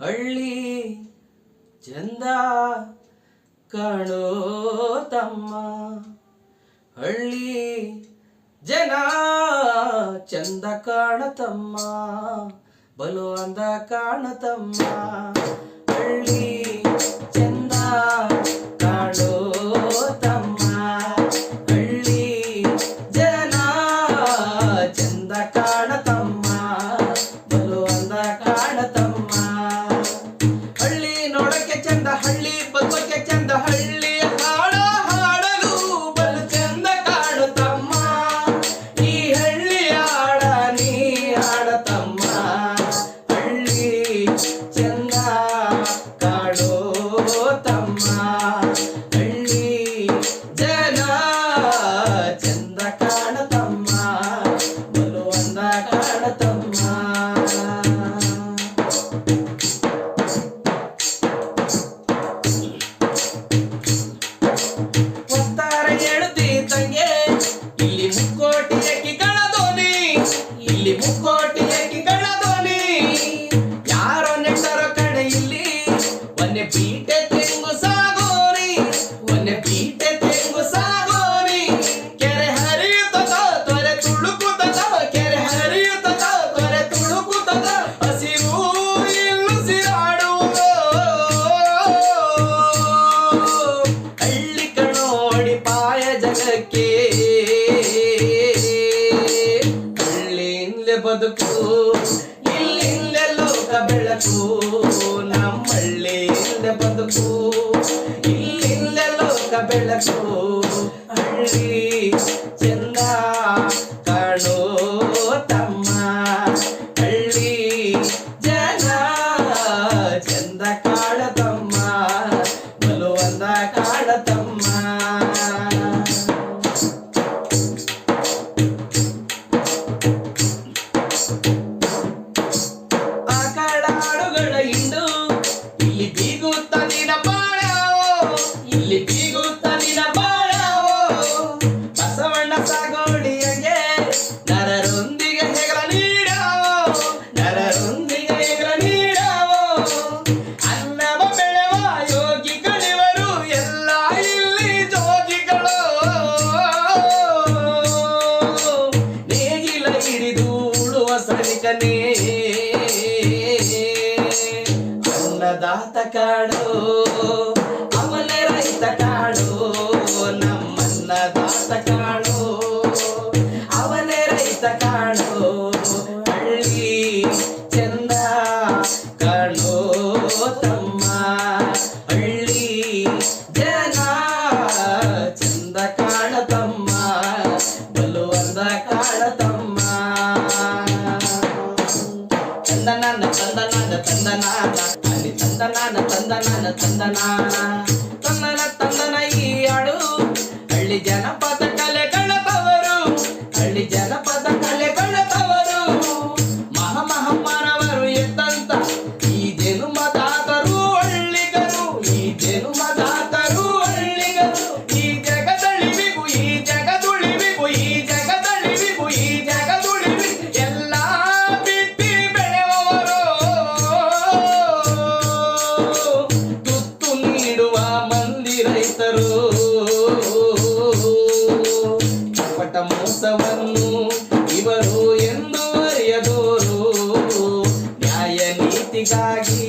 ಹಳ್ಳಿ ಚಂದ ಕಾಣೋ ತಮ್ಮ, ಹಳ್ಳಿ ಜನ ಚಂದ ಕಾಣತಮ್ಮ, ಬಲು ಅಂದ ಕಾಣತಮ್ಮ. ಹಳ್ಳಿ ಚಂದ ಕಾಣೋ ತಮ್ಮ, ಹಳ್ಳಿ ಜನ ಚಂದ ಕಾಣತಮ್ಮ, ಬಲು ಅಂದ ಕಾಣತಮ್ಮ. ಹಳ್ಳಿ ನೋಡಕ್ಕೆ ಚಂದ, ಹಳ್ಳಿ ಬದುಕಕ್ಕೆ ಚಂದ, ಹಳ್ಳಿ ಹಾಡ ಹಾಡಲು ಬಲು ಚಂದ ಕಾಣುತ್ತಮ್ಮ. ಈ ಹಳ್ಳಿ ಹಾಡ ನೀ ಹಾಡತಮ್ಮ, ಹಳ್ಳಿ ಚಂದ ಕಾಣೋ ತಮ್ಮ, ಹಳ್ಳಿ ಜನ ಚಂದ ಕಾಣತಮ್ಮ, ಬಲು ಅಂದ ಕಾಣತಮ್ಮ. ಇಲ್ಲಿ ಮುಕ್ಕೋಟಿ ಅಕ್ಕಿಗಳ ಧ್ವನಿ, ಇಲ್ಲಿ ಮುಕ್ಕೋಟಿ ಅಕ್ಕಿಗಳ ಧ್ವನಿ. ಯಾರೋ ನೆಟ್ಟರೋ ಕಡೆ ಇಲ್ಲಿ ಒನ್ನೆ ಬೀಟೆ ತೆಂಗು ಸಾಗೋರಿ, ಒನ್ನೆ ಬೀಟೆ ತೆಂಗು ಸಾಗೋರಿ. ಕೆರೆ ಹರಿಯುತ್ತದ ತೊರೆ ತುಳುಕುತ್ತದ, ಕೆರೆ ಹರಿಯುತ್ತದ ತೊರೆ ತುಳುಕುತ್ತದ. ಹಸಿರು ಇಲ್ಲು ಸಿರಾಡುವುದು ಹಳ್ಳಿ ಕಣೋಡಿ ಪಾಯ ಜಗಕ್ಕೆ. ಹಳ್ಳಿಯಿಂದಲೇ ಬದುಕು, ಇಲ್ಲಿಂದಲೇ ಲೋಕ ಬೆಳಕು. ನಮ್ಮಳ್ಳಿಯಿಂದಲೇ ಬದುಕು, ಇಲ್ಲಿಂದಲೇ ಲೋಕ ಬೆಳಕು. ಹಳ್ಳಿ ಚಂದ ಕಾಣೋ ತಮ್ಮ, ಹಳ್ಳಿ ಜನ ಚಂದ ಕಾಣತಮ್ಮ, ಬಲು ಅಂದ ಕಾಣತಮ್ಮ. ಆಕಳಾಡುಗಳ ಹಿಂಡು ಇಲ್ಲಿ ಬೀಗುತ್ತ ನಿನ ಬಾಳವೋ, ಇಲ್ಲಿ ಬೀಗುತ್ತ ನಿನ ಬಾಳವೋ. ಬಸವಣ್ಣ ಸಾಗೋಳಿಯಗೆ ನರರೊಂದಿಗೆ ಹೆಗಲ ನೀಡವೋ, ನರರೊಂದಿಗೆ ಹೆಗಲ ನೀಡವೋ. ಅನ್ನವ ಬೆಳೆವ ಯೋಗಿಗಳಿವರು ಎಲ್ಲ ಇಲ್ಲಿ ಜೋಗಿಗಳು. ನೇಗಿಲ ಹಿಡಿದು ಉಳುವ ಸೈನಿಕನೇ ಅನ್ನದಾತ ಕಾಣೋ, ಅವನೇ ರೈತ ಕಾಣೋ. ನಮ್ಮನ್ನದಾತ ಕಾಣೋ, ಅವನೇ ರೈತ ಕಾಣೋ. ಹಳ್ಳಿ ಚಂದ ಕಾಣೋ ತಮ್ಮ, ಹಳ್ಳಿ ಜನ ಚಂದ ಕಾಣತಮ್ಮ, ಬಲು ಅಂದ ಕಾಣತಮ್ಮ. ತಂದನಾನ ತಂದನಾನ ತಂದನಾನ ಅಲ್ಲಿ ತಂದನಾನ ತಂದನಾನ ತಂದನಾನ ತಂದನ ತಂದನ ಈ ಹಾಡು ಹಳ್ಳಿ ಜನಪದ ಕಲೆಗಳ ತವರು, ಹಳ್ಳಿ ಜನಪದ ಕಲೆಗಳ ತವರು. ಮಹಾಮಹಮ್ಮನವರು ಎತ್ತಂತ ಈ ಜನುಮದಾತರು ಹಳ್ಳಿಗರು, ಈ ಜನುಮದಾತರು ಹಳ್ಳಿಗರು. ಈ ಜಗದಳಿವಿಗೂ ಈ ಜಗದುಳಿವಿಗೂ, ಈ ಜಗದಳಿವಿಗೂ ಈ ಜಗದುಳಿವಿ ಎಲ್ಲ ಬಿತ್ತಿ ಬೆಳೆಯುವವರು. ತುತ್ತು ನೀಡುವ ಮಂದಿ ರೈತರು, ಕಪಟ ಮೋಸವನ್ನು ಇವರು ಎಂದು ಅರಿಯದೋರು. ನ್ಯಾಯ ನೀತಿಗಾಗಿ